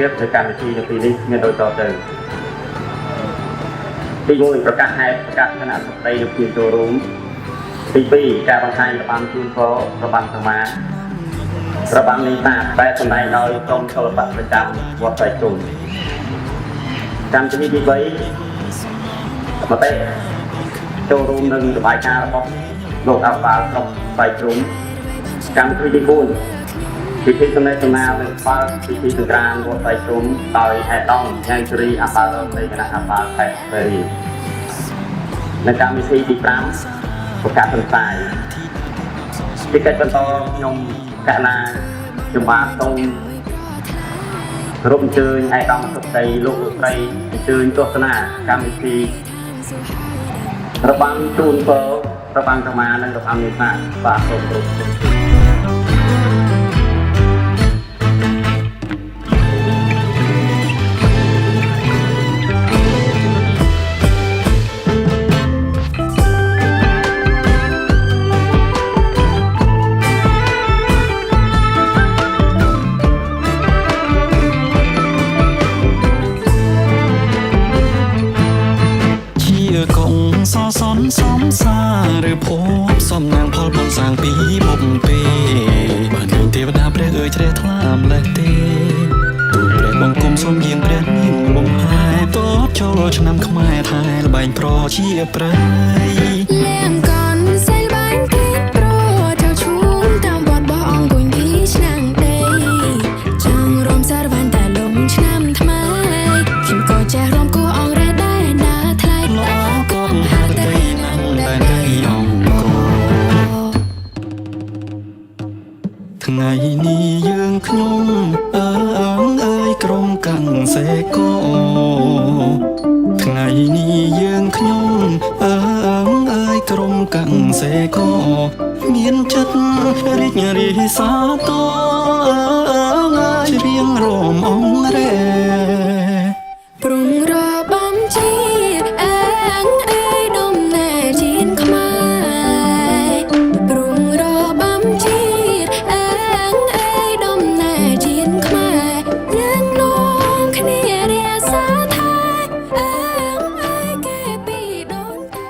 ភាពទៅកម្មវិធីនៅទីនេះមានដូចតទៅទី1ប្រកាសហេតុប្រកាសគណៈស្ដីនៅពីចូលរួមទី2ការបង្ហាញរបាំជូនពររបាំសមារបាំនេះតាបែបសម្ដែងដោយក្រុមសិល្បៈប្រចាំវត្តស្រីជុំកម្មវិធីទី3មកទេចូលរួមនឹងរបាយការណ៍របស់លោកអបាលក្រុមស្រីជុំកម្មវិធីទី4ពិធីសម្ដែងសម្ដារនិងផលពិធីសង្ក្រាន្តវត្តស្រីជុំដោយអេដងញ៉ាំជរីអបាលនៃគណៈអបាលខេត្តបេរីនៅកម្មវិធីទី5ប្រកាសសន្តាយទីកិច្ចបន្តខ្ញុំកណាខ្ញុំបាទសូមរំអញ្ជើញឯកឧត្តមសុខដីលោកលោកស្រីអញ្ជើញទស្សនាកម្មវិធីរបាំជូនពររបាំកម្មានិងរបាំនេសាទបាទសូមគោរពសំសាឬភពសំណាងផលបំសាងពីមុខពេបាននឹងទេវតាព្រះអើយជ្រះថ្លាម្លេះទេទូលព្រះបង្គំសូមយាងព្រះនាងលំហែតតចូលឆ្នាំខ្មែរថែល្បែងប្រជាប្រិយលែងកនសេលបាញ់គេប្រចៅឈូងតាមវត្តបោះអង្គុញពីឆ្នាំដីចង់រំសារវ៉ាន់តែលំឆ្នាំថ្មីខ្ញុំក៏ចេះរំគួរអង្គរ៉េដែរណាថ្លៃល្អកុំហាត់តែថ្ងៃនេះយើងខ្ញុំអើយក្រុមកាំងសេកោថ្ងៃនេះយើងខ្ញុំអើយក្រុមកាំងសេកោមានចិត្តរីករាយសាទរច្រៀងរំអងរែព្រមរបាំជាតិអើយដុំណែជាតិខ្មែរព្រមរបាំជាតិដុំណែជាតិខ្មែរយើងនាំគ្នារាសាថាអើយគេពីដូនតា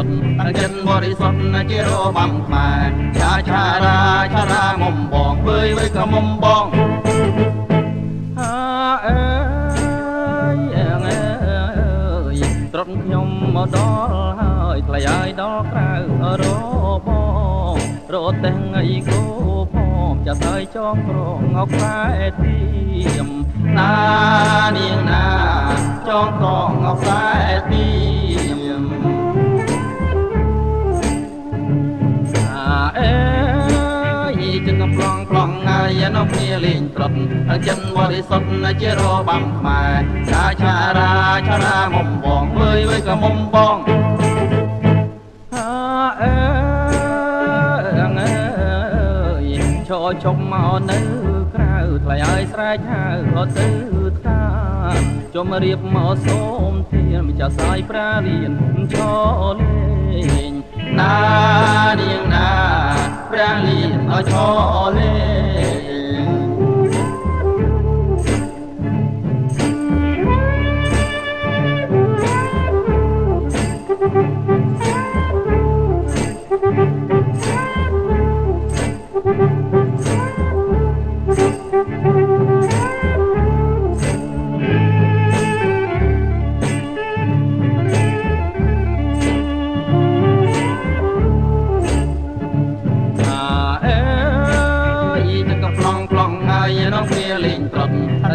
ត់ទាំងចិនបរិសុទ្ធជារបំខ្មែរឆារាមុំបងវើយក៏មុំបងអើយត្រត់ខ្ញុំមកដល់ហើយថ្លៃហើយដល់ក្រៅរបងរត់ទាំងអីគោផងចាសហើយចងក្រងអខ្សែទៀមណានាងណាចងក្រងអខ្សែទៀមអើយចិនប្លង់ហើយនៅគ្នាលេងត្រត់ចិនបរិសុទ្ធជារបំខ្មែរឆារាមុំបងវើយក៏មុំបងអើយឈរជុំមកនៅក្រៅថ្លៃហើយស្រែកហៅអត់ទៅថ្កាជុំរៀបមកសូមធានម្ចាស់សាយប្រារៀនឈរលេងណានាងណាប្រារៀនឲ្យឈរលេង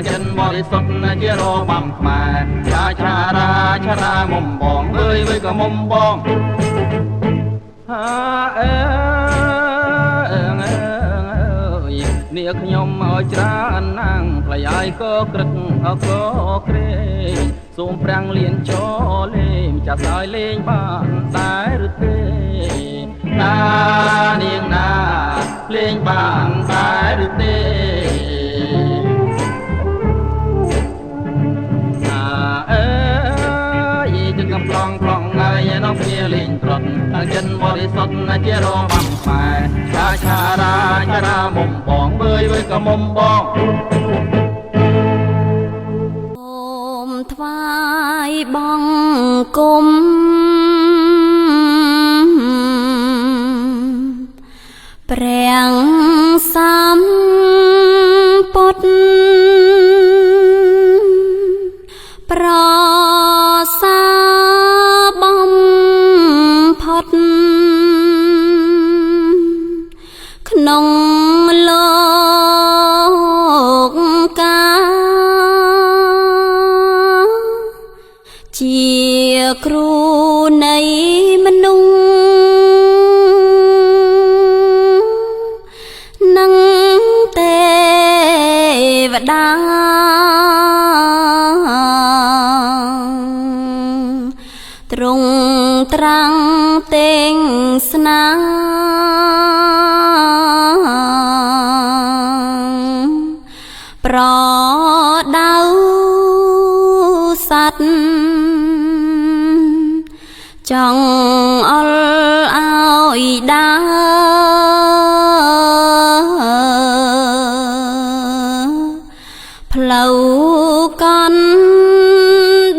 ចិនបរិសុទ្ធជារបំខ្មែរឆារាមុំបងវើយក៏មុំបងអើយនេះខ្ញុំឲ្យច្រើនណាំងថ្លៃហើយក៏ក្រឹកក៏ក្រែងសូមប្រាំងលៀនចោលេងចាស់ហើយលេងបានដែរឬទេណានាងណាលេងបានដែរឬទេប្លង់ហើយនៅគ្នាលេងត្រត់ទាំងចិនបរិសុទ្ធជារបំខ្មែរឆារាមុំបងវើយក៏មុំបងសូមថ្វាយបង្គំព្រះសម្ពុទ្ធប្រសាបំផុតក្នុងលោកកាជាគ្រូនៃមនុស្សនឹងទេវតាទ្រង់ត្រាំងទេងស្នាប្រដៅសัตว์ចង់អល់ឲ្យដើរផ្លូវកណ្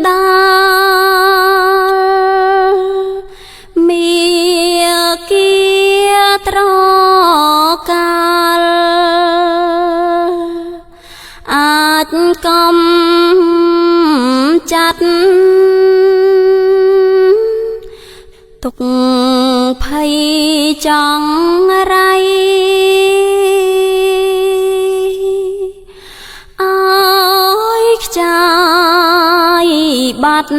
ដាលមាគៀត្រកាលអាចកំចាត់ទុកភ័យចង់រៃអើយខ្ចាយបាត់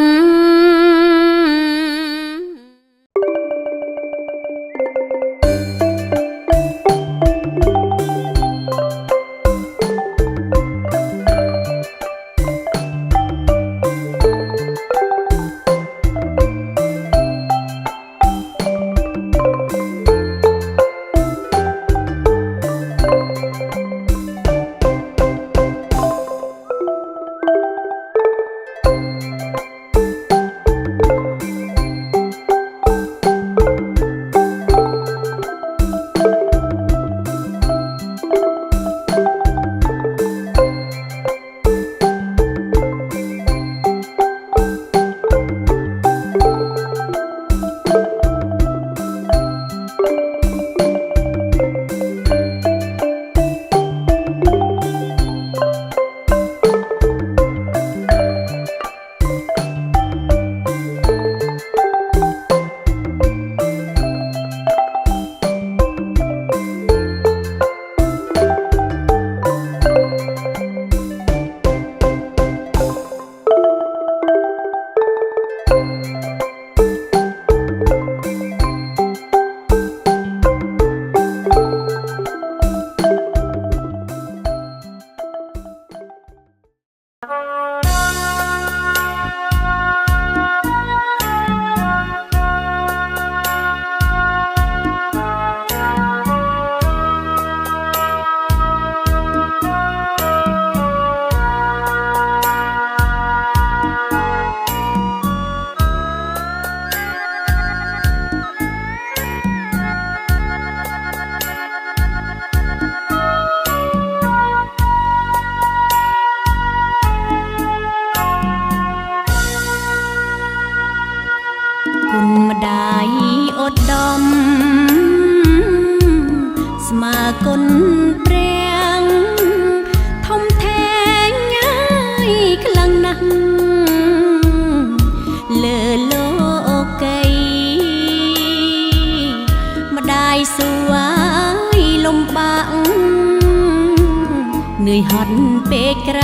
เหนื่อยหดเปกไกร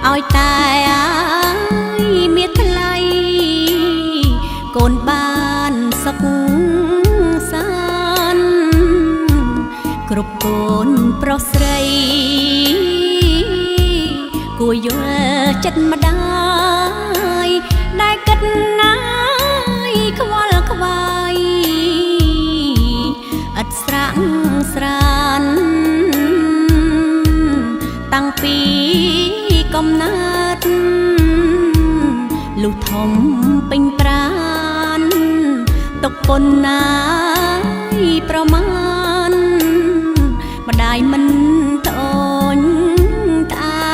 เอาตายเมียทลายโกนบ้านสักสันกรบโกนเพราะใสกูอยู่จัดมาได้กัดนายควาลควายอัดสรังสรันตั้งปีกำนัดลูกทมเป็นปราณตกปนนายประมาณมาได้มันตนตา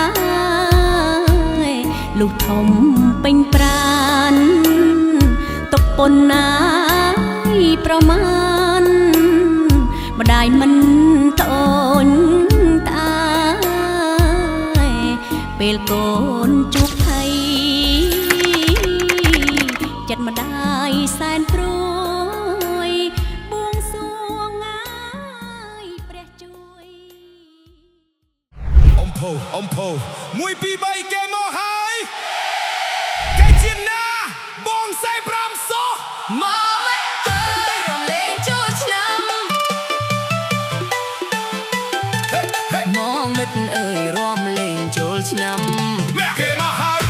ยลูกทมเป็นปราณตกปนนายประมาณมาได้มันตนตายเปลโกนจุกไทยจัดมาได้แสนโปรยบวงสรวงง่ายเปรียจุยอมโพមួយពីរបីគេមកហើយគេជាណាបងសៃ5សោះមកមិនអើយរំលែងចូលឆ្នាំមកមិនអើយរំលែងចូលឆ្នាំគេមកហើយ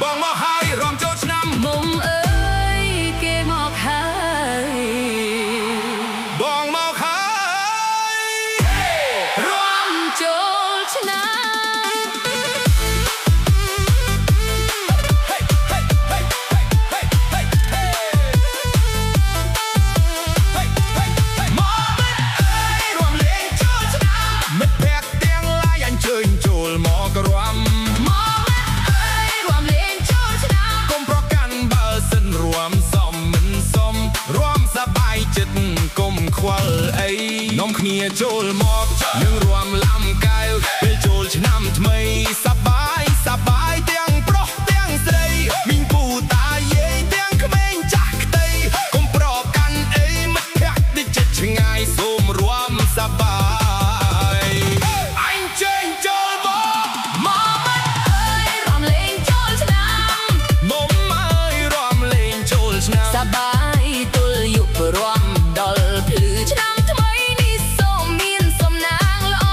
បងមកហើយរំចូលឆ្នាំមុំអើយគេមកហើយបងមកហើយរំចូលឆ្នាំនំគ្នាចូលមកយើងរួមឡាំកែវពេលចូលឆ្នាំថ្មីសប្បាយទាំងប្រុសទាំងស្រីមីងពូតាយាយទាំងក្មេងចាស់ក្តីកុំប្រកាន់អីមិត្តភក្តិដូចចិត្តឆ្ងាយសូមរួមសប្បាយអញចេញចូលមកមិនអើយរំលែងចូលឆ្នាំមុំអើយរំលែងចូលឆ្នាំសប្បាយទល់យុបរំដល់ភ្លឺឆ្នាំថ្មីនេះសូមមានសំណាងល្អ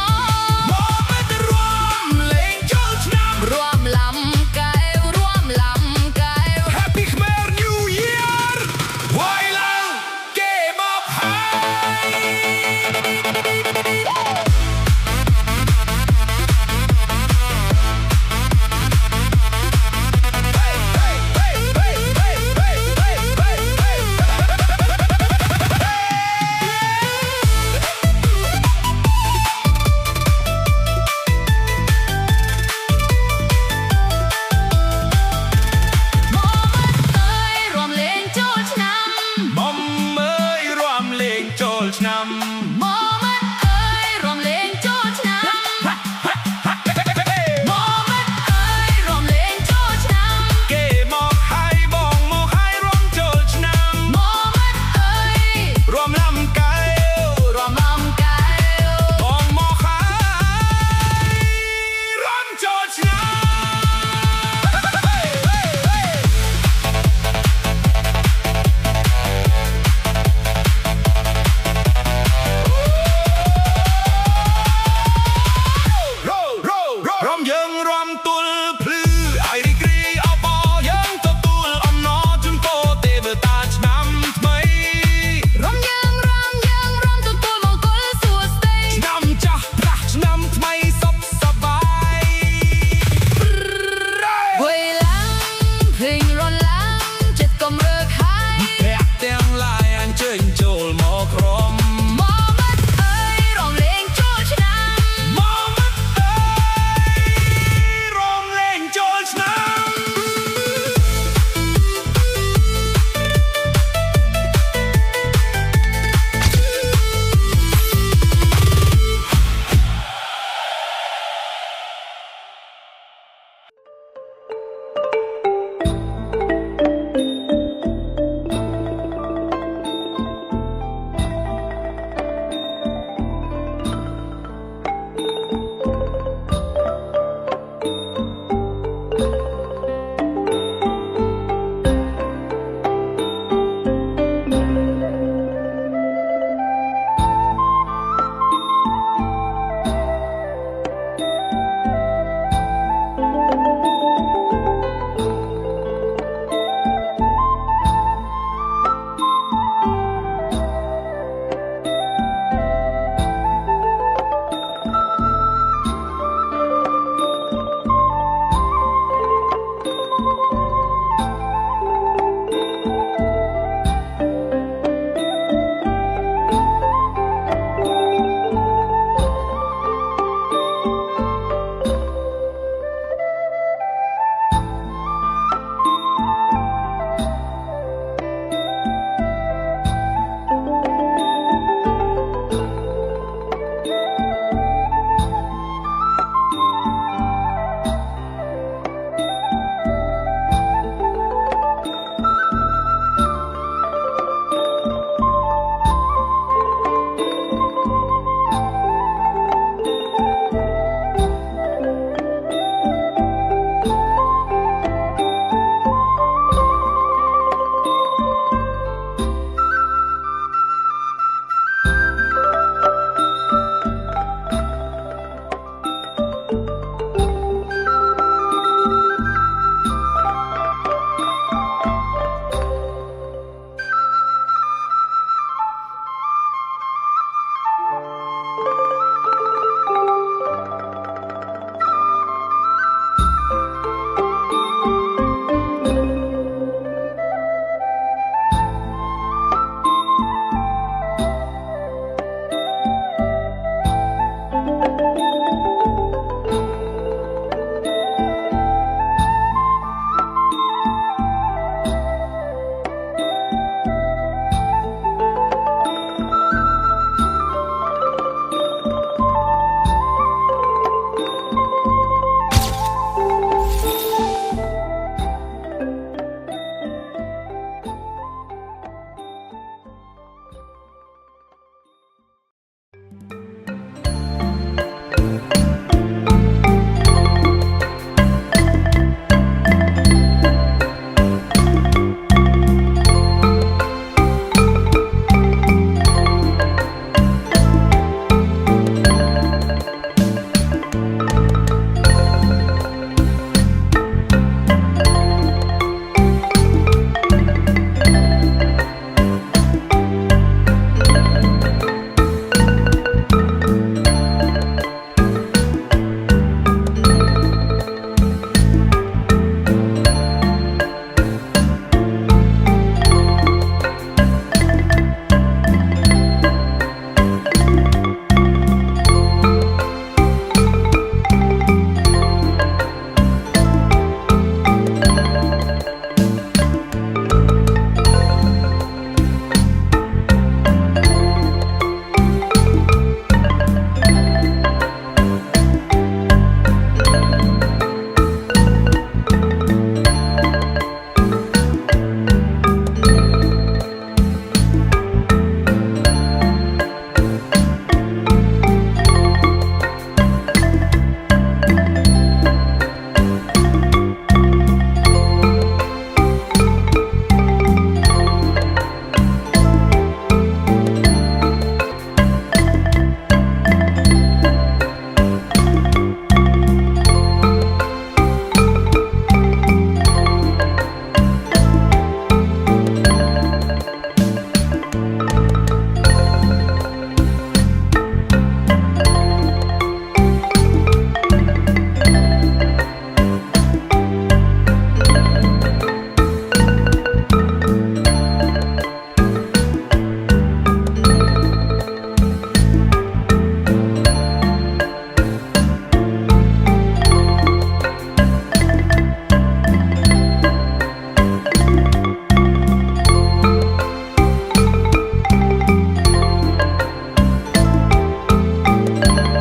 ។